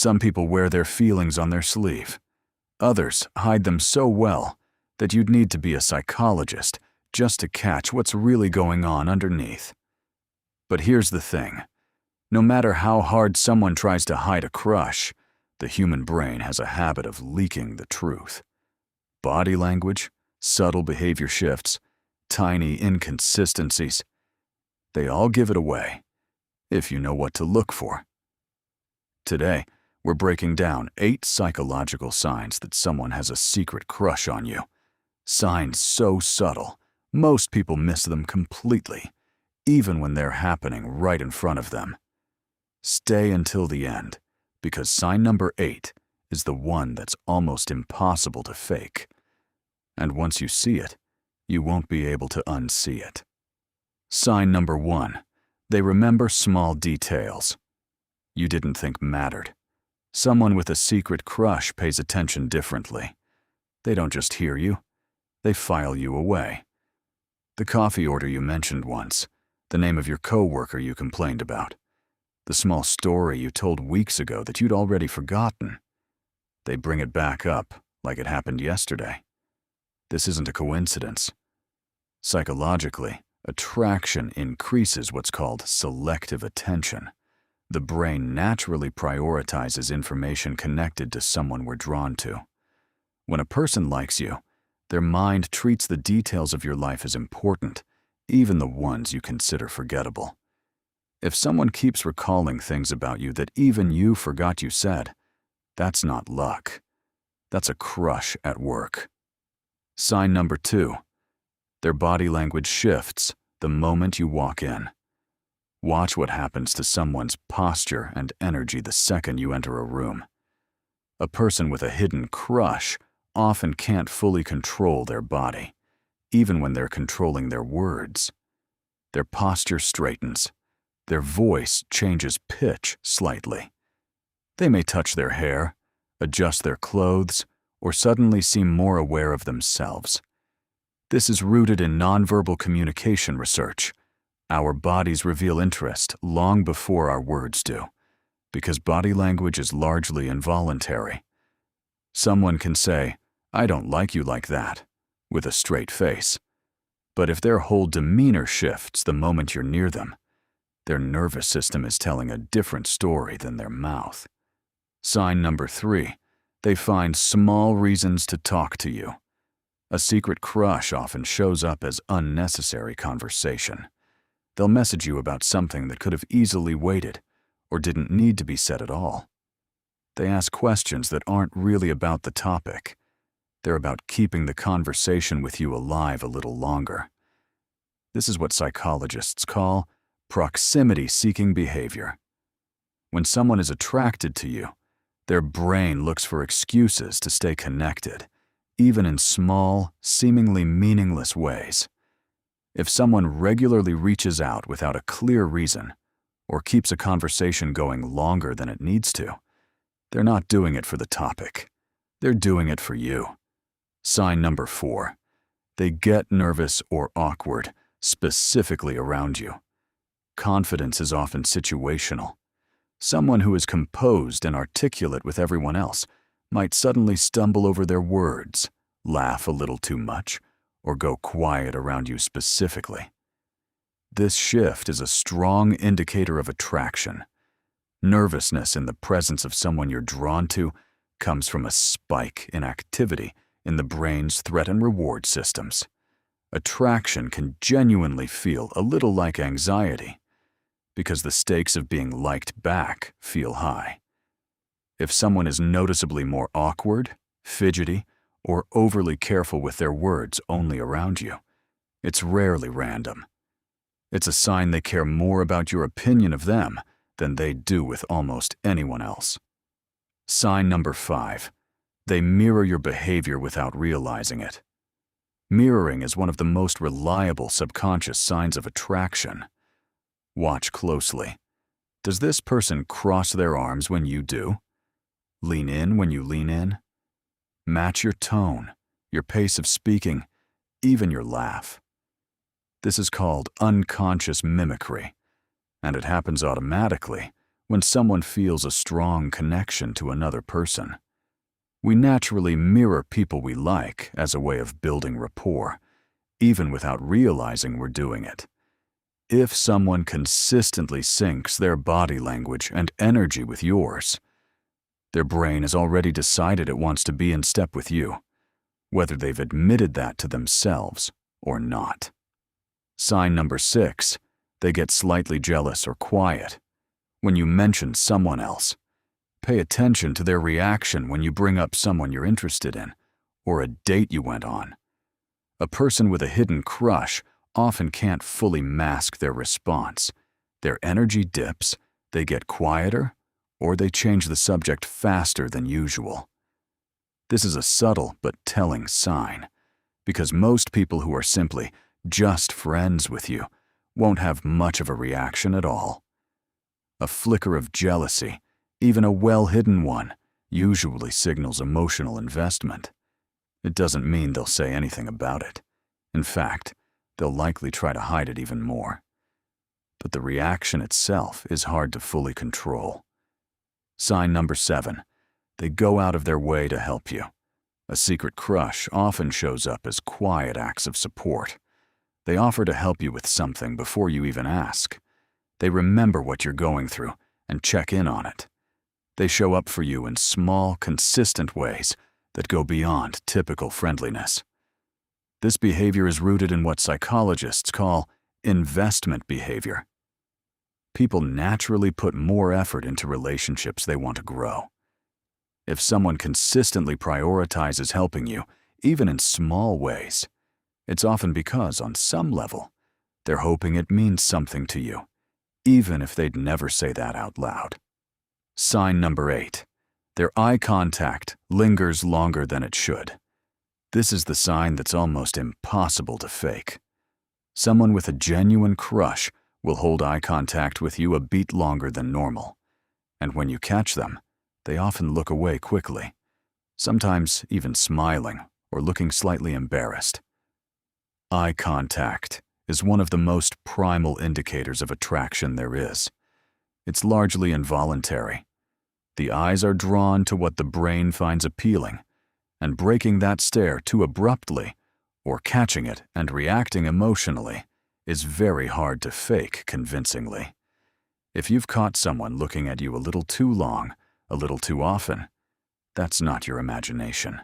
Some people wear their feelings on their sleeve. Others hide them so well that you'd need to be a psychologist just to catch what's really going on underneath. But here's the thing. No matter how hard someone tries to hide a crush, the human brain has a habit of leaking the truth. Body language, subtle behavior shifts, tiny inconsistencies, they all give it away, if you know what to look for. Today, we're breaking down 8 psychological signs that someone has a secret crush on you. Signs so subtle, most people miss them completely, even when they're happening right in front of them. Stay until the end, because sign number 8 is the one that's almost impossible to fake. And once you see it, you won't be able to unsee it. Sign number 1, they remember small details you didn't think mattered. Someone with a secret crush pays attention differently. They don't just hear you, they file you away. The coffee order you mentioned once, the name of your coworker you complained about, the small story you told weeks ago that you'd already forgotten. They bring it back up like it happened yesterday. This isn't a coincidence. Psychologically, attraction increases what's called selective attention. The brain naturally prioritizes information connected to someone we're drawn to. When a person likes you, their mind treats the details of your life as important, even the ones you consider forgettable. If someone keeps recalling things about you that even you forgot you said, that's not luck. That's a crush at work. Sign number 2, their body language shifts the moment you walk in. Watch what happens to someone's posture and energy the second you enter a room. A person with a hidden crush often can't fully control their body, even when they're controlling their words. Their posture straightens. Their voice changes pitch slightly. They may touch their hair, adjust their clothes, or suddenly seem more aware of themselves. This is rooted in nonverbal communication research. Our bodies reveal interest long before our words do, because body language is largely involuntary. Someone can say, "I don't like you like that," with a straight face. But if their whole demeanor shifts the moment you're near them, their nervous system is telling a different story than their mouth. Sign number 3, they find small reasons to talk to you. A secret crush often shows up as unnecessary conversation. They'll message you about something that could have easily waited or didn't need to be said at all. They ask questions that aren't really about the topic. They're about keeping the conversation with you alive a little longer. This is what psychologists call proximity-seeking behavior. When someone is attracted to you, their brain looks for excuses to stay connected, even in small, seemingly meaningless ways. If someone regularly reaches out without a clear reason, or keeps a conversation going longer than it needs to, they're not doing it for the topic. They're doing it for you. Sign number 4, they get nervous or awkward, specifically around you. Confidence is often situational. Someone who is composed and articulate with everyone else might suddenly stumble over their words, laugh a little too much, or go quiet around you specifically. This shift is a strong indicator of attraction. Nervousness in the presence of someone you're drawn to comes from a spike in activity in the brain's threat and reward systems. Attraction can genuinely feel a little like anxiety, because the stakes of being liked back feel high. If someone is noticeably more awkward, fidgety, or overly careful with their words only around you, it's rarely random. It's a sign they care more about your opinion of them than they do with almost anyone else. Sign number 5, they mirror your behavior without realizing it. Mirroring is one of the most reliable subconscious signs of attraction. Watch closely. Does this person cross their arms when you do? Lean in when you lean in? Match your tone, your pace of speaking, even your laugh. This is called unconscious mimicry, and it happens automatically when someone feels a strong connection to another person. We naturally mirror people we like as a way of building rapport, even without realizing we're doing it. If someone consistently syncs their body language and energy with yours, their brain has already decided it wants to be in step with you, whether they've admitted that to themselves or not. Sign number 6, they get slightly jealous or quiet when you mention someone else. Pay attention to their reaction when you bring up someone you're interested in or a date you went on. A person with a hidden crush often can't fully mask their response. Their energy dips, they get quieter, or they change the subject faster than usual. This is a subtle but telling sign, because most people who are simply just friends with you won't have much of a reaction at all. A flicker of jealousy, even a well-hidden one, usually signals emotional investment. It doesn't mean they'll say anything about it. In fact, they'll likely try to hide it even more. But the reaction itself is hard to fully control. Sign number 7, they go out of their way to help you. A secret crush often shows up as quiet acts of support. They offer to help you with something before you even ask. They remember what you're going through and check in on it. They show up for you in small, consistent ways that go beyond typical friendliness. This behavior is rooted in what psychologists call investment behavior. People naturally put more effort into relationships they want to grow. If someone consistently prioritizes helping you, even in small ways, it's often because, on some level, they're hoping it means something to you, even if they'd never say that out loud. Sign number 8, their eye contact lingers longer than it should. This is the sign that's almost impossible to fake. Someone with a genuine crush will hold eye contact with you a beat longer than normal, and when you catch them, they often look away quickly, sometimes even smiling or looking slightly embarrassed. Eye contact is one of the most primal indicators of attraction there is. It's largely involuntary. The eyes are drawn to what the brain finds appealing, and breaking that stare too abruptly, or catching it and reacting emotionally, is very hard to fake convincingly. If you've caught someone looking at you a little too long, a little too often, that's not your imagination.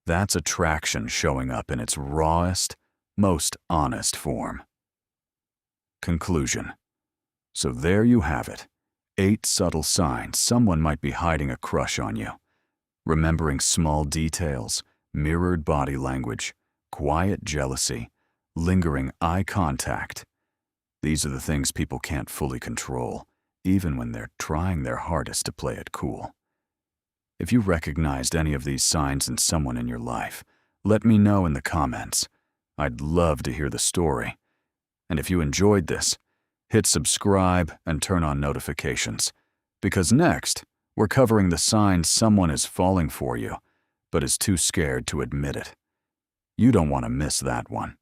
That's attraction showing up in its rawest, most honest form. Conclusion. So there you have it, 8 subtle signs someone might be hiding a crush on you. Remembering small details, mirrored body language, quiet jealousy, lingering eye contact. These are the things people can't fully control, even when they're trying their hardest to play it cool. If you recognized any of these signs in someone in your life, let me know in the comments. I'd love to hear the story. And if you enjoyed this, hit subscribe and turn on notifications, because next, we're covering the signs someone is falling for you, but is too scared to admit it. You don't want to miss that one.